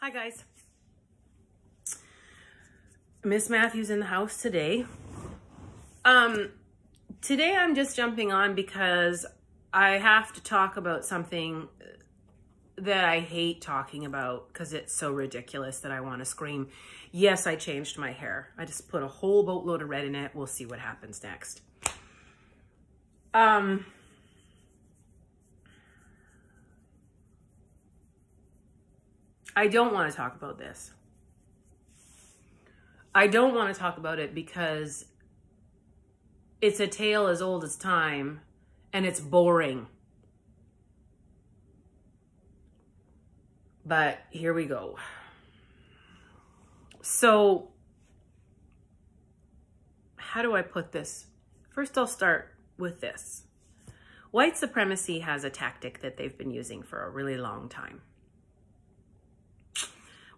Hi guys. Miss Matthews in the house today. Today I'm just jumping on because I have to talk about something that I hate talking about because it's so ridiculous that I want to scream. Yes, I changed my hair. I just put a whole boatload of red in it. We'll see what happens next. I don't want to talk about this. I don't want to talk about it because it's a tale as old as time and it's boring. But here we go. So, how do I put this? First, I'll start with this. White supremacy has a tactic that they've been using for a really long time.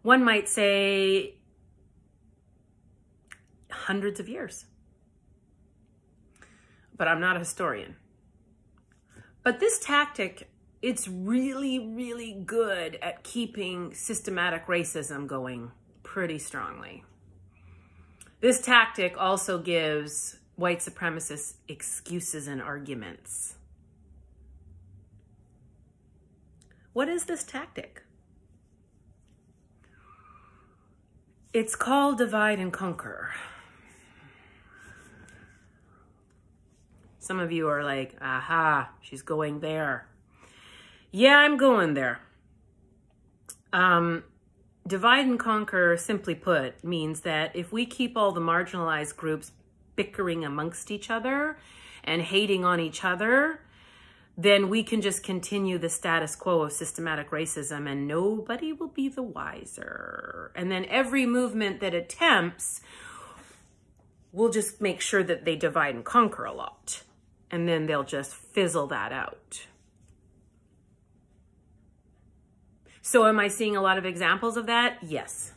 One might say hundreds of years. But I'm not a historian. But this tactic, it's really, really good at keeping systematic racism going pretty strongly. This tactic also gives white supremacists excuses and arguments. What is this tactic? It's called divide and conquer. Some of you are like, aha, she's going there. Yeah, I'm going there. Divide and conquer, simply put, means that if we keep all the marginalized groups bickering amongst each other and hating on each other, then we can just continue the status quo of systematic racism and nobody will be the wiser. And then every movement that attempts will just make sure that they divide and conquer a lot. And then they'll just fizzle that out. So am I seeing a lot of examples of that? Yes.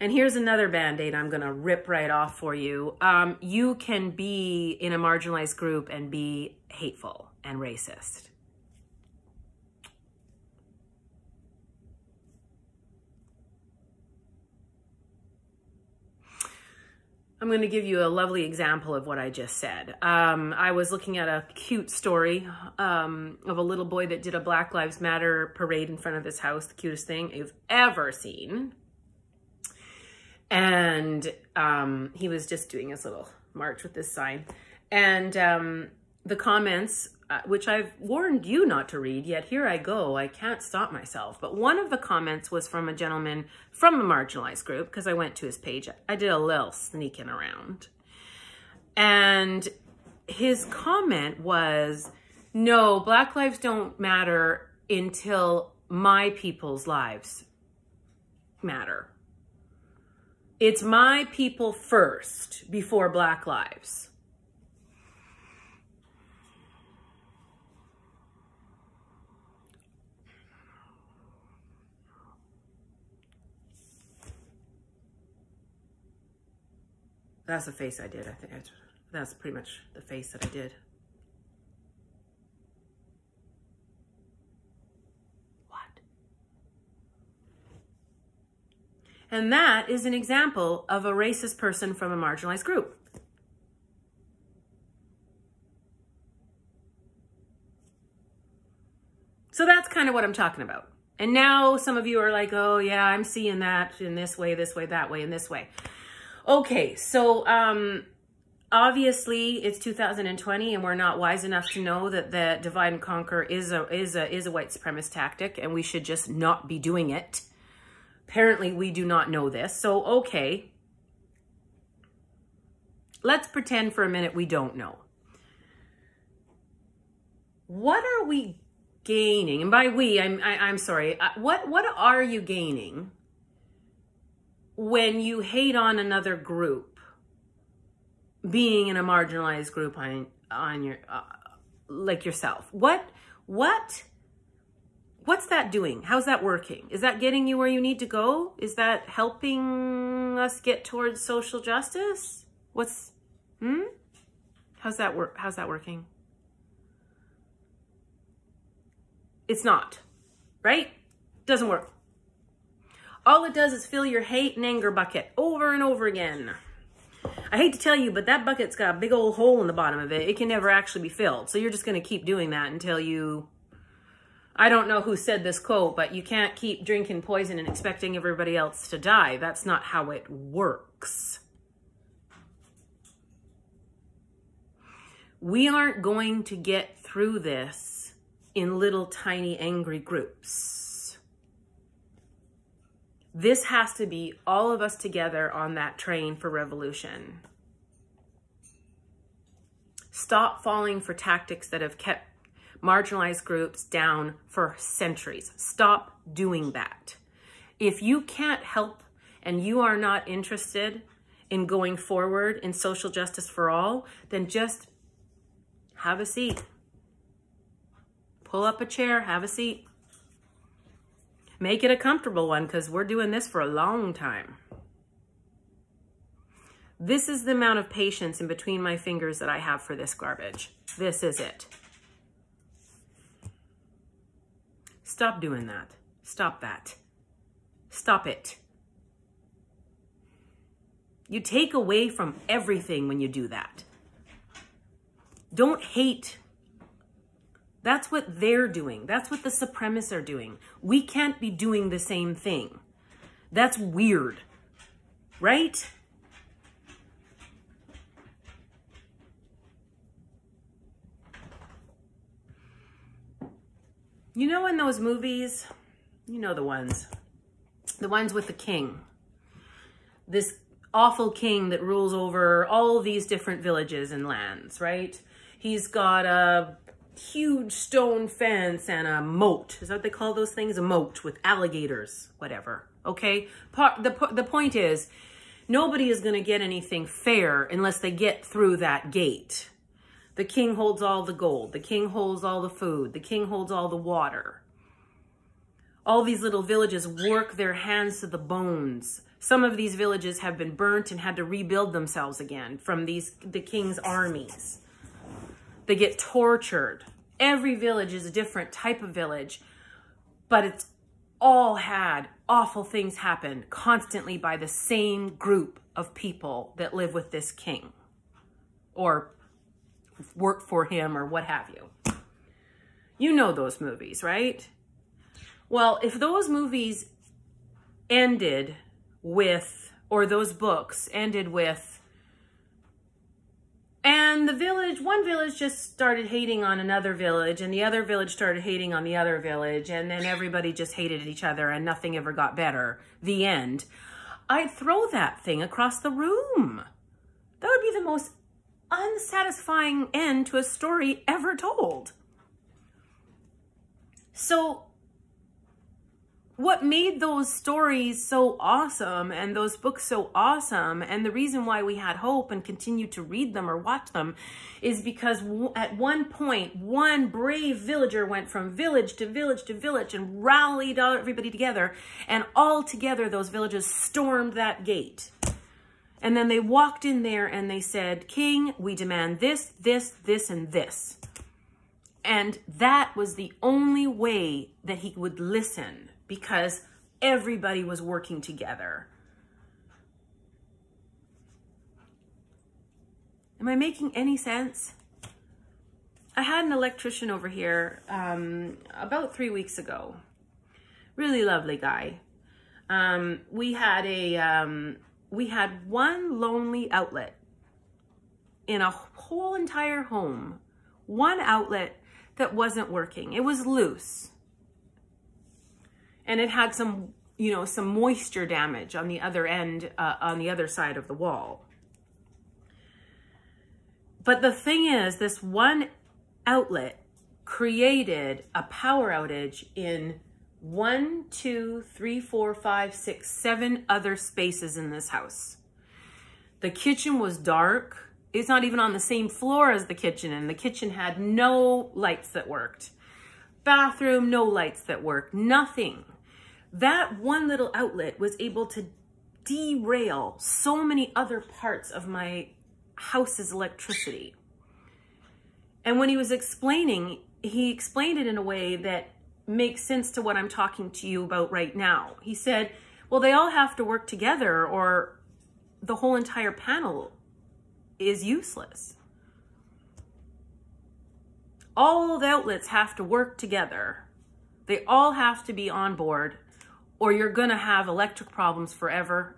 And here's another Band-Aid I'm going to rip right off for you. You can be in a marginalized group and be hateful and racist. I'm going to give you a lovely example of what I just said. I was looking at a cute story of a little boy that did a Black Lives Matter parade in front of his house, the cutest thing you've ever seen. And he was just doing his little march with this sign. And the comments, which I've warned you not to read, yet here I go. I can't stop myself. But one of the comments was from a gentleman from a marginalized group, because I went to his page. I did a little sneaking around. And his comment was, no, Black lives don't matter until my people's lives matter. It's my people first before Black lives. That's the face I did. I think that's pretty much the face that I did. And that is an example of a racist person from a marginalized group. So that's kind of what I'm talking about. And now some of you are like, oh yeah, I'm seeing that in this way, that way, and this way. Okay, so obviously it's 2020 and we're not wise enough to know that the divide and conquer is a white supremacist tactic and we should just not be doing it. Apparently, we do not know this. So, okay, let's pretend for a minute we don't know. What are we gaining? And by we, I'm sorry. What are you gaining when you hate on another group, being in a marginalized group on your like yourself? What's that doing? How's that working? Is that getting you where you need to go? Is that helping us get towards social justice? How's that working? It's not, right? Doesn't work. All it does is fill your hate and anger bucket over and over again. I hate to tell you, but that bucket's got a big old hole in the bottom of it. It can never actually be filled. So you're just going to keep doing that until you... I don't know who said this quote, but you can't keep drinking poison and expecting everybody else to die. That's not how it works. We aren't going to get through this in little tiny angry groups. This has to be all of us together on that train for revolution. Stop falling for tactics that have kept marginalized groups down for centuries. Stop doing that. If you can't help and you are not interested in going forward in social justice for all, then just have a seat. Pull up a chair, have a seat. Make it a comfortable one, because we're doing this for a long time. This is the amount of patience in between my fingers that I have for this garbage. This is it. Stop doing that. Stop that. Stop it. You take away from everything when you do that. Don't hate. That's what they're doing. That's what the supremacists are doing. We can't be doing the same thing. That's weird, right? You know, in those movies, you know the ones with the king, this awful king that rules over all these different villages and lands, right? He's got a huge stone fence and a moat. Is that what they call those things? A moat with alligators, whatever. Okay. The point is, nobody is going to get anything fair unless they get through that gate. The king holds all the gold. The king holds all the food. The king holds all the water. All these little villages work their hands to the bones. Some of these villages have been burnt and had to rebuild themselves again from the king's armies. They get tortured. Every village is a different type of village, but it's all had awful things happen constantly by the same group of people that live with this king or work for him or what have you. You know those movies, right? Well, if those movies ended with, or those books ended with, and the village, one village just started hating on another village, and the other village started hating on the other village, and then everybody just hated each other and nothing ever got better. The end. I'd throw that thing across the room. That would be the most unsatisfying end to a story ever told. So what made those stories so awesome and those books so awesome, and the reason why we had hope and continued to read them or watch them, is because at one point, one brave villager went from village to village to village and rallied everybody together, and all together those villagers stormed that gate. And then they walked in there and they said, "King, we demand this, this, this, and this." And that was the only way that he would listen, because everybody was working together. Am I making any sense? I had an electrician over here about 3 weeks ago. Really lovely guy. We had one lonely outlet in a whole entire home. One outlet that wasn't working. It was loose. And it had some, some moisture damage on the other end, on the other side of the wall. But the thing is, this one outlet created a power outage in 1, 2, 3, 4, 5, 6, 7 other spaces in this house. The kitchen was dark. It's not even on the same floor as the kitchen, and the kitchen had no lights that worked. Bathroom, no lights that worked, nothing. That one little outlet was able to derail so many other parts of my house's electricity. And when he was explaining, he explained it in a way that makes sense to what I'm talking to you about right now. He said, well, they all have to work together or the whole entire panel is useless. All the outlets have to work together. They all have to be on board, or you're going to have electric problems forever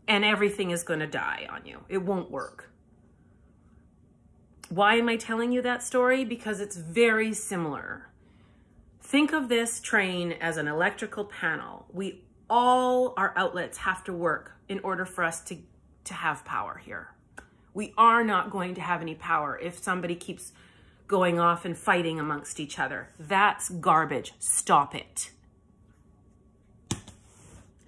and everything is going to die on you. It won't work. Why am I telling you that story? Because it's very similar. Think of this train as an electrical panel. All our outlets have to work in order for us to have power here. We are not going to have any power if somebody keeps going off and fighting amongst each other. That's garbage. Stop it.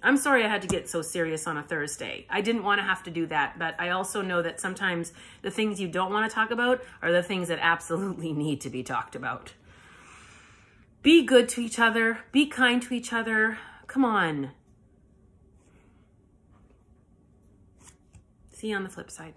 I'm sorry I had to get so serious on a Thursday. I didn't want to have to do that, but I also know that sometimes the things you don't want to talk about are the things that absolutely need to be talked about. Be good to each other. Be kind to each other. Come on. See you on the flip side.